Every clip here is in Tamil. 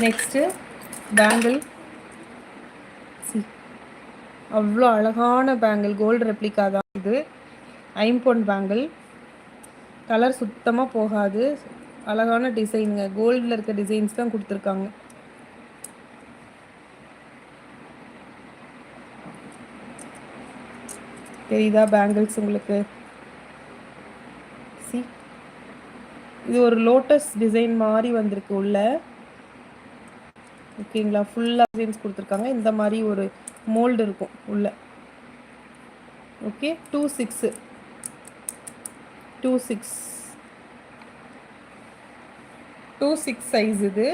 Next bangle. அவ்வளோ அழகான பேங்கிள், கோல்டு ரெப்ளிகா தான் இது. ஐம்பொன் பேங்கிள், கலர் சுத்தமாக போகாது. அழகான டிசைனுங்க, கோல்டில் இருக்க டிசைன்ஸ் தான் கொடுத்துருக்காங்க. தெரியுதா பேங்கிள்ஸ் உங்களுக்கு? சி, இது ஒரு லோட்டஸ் டிசைன் மாதிரி வந்திருக்கு உள்ள. ஓகேங்களா, ஃபுல்லாக டிசைன்ஸ் கொடுத்துருக்காங்க. இந்த மாதிரி ஒரு மோல்டு இருக்கும் உள்ள. ஓகே, 26 சைஸ் இது.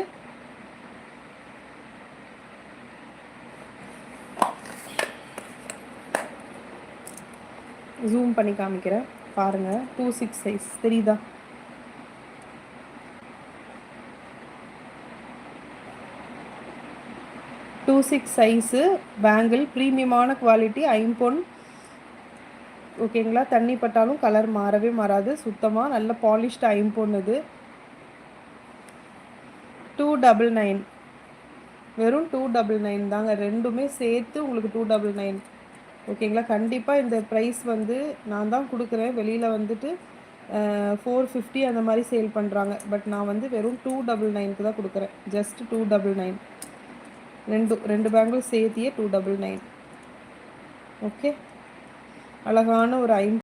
ஜூம் பண்ணி காமிக்கிறேன் பாருங்க. 26 சைஸ் தெரியுதா? சைஸு பேங்கிள், ப்ரீமியமான குவாலிட்டி, ஐம்பொன். ஓகேங்களா, தண்ணி பட்டாலும் கலர் மாறவே மாறாது, சுத்தமாக நல்ல பாலிஷ்டு ஐம்பொன். இது 299, வெறும் 299 தாங்க. ரெண்டுமே சேர்த்து உங்களுக்கு 299. ஓகேங்களா, கண்டிப்பாக இந்த ப்ரைஸ் வந்து நான் தான் கொடுக்குறேன். வெளியில் வந்துட்டு 450 அந்த மாதிரி சேல் பண்ணுறாங்க. பட் நான் வந்து வெறும் 299க்கு தான் கொடுக்குறேன். ஜஸ்ட் 299. ரெண்டு பேங்கிள் சேர்த்தியே 299. ஓகே, அழகான ஒரு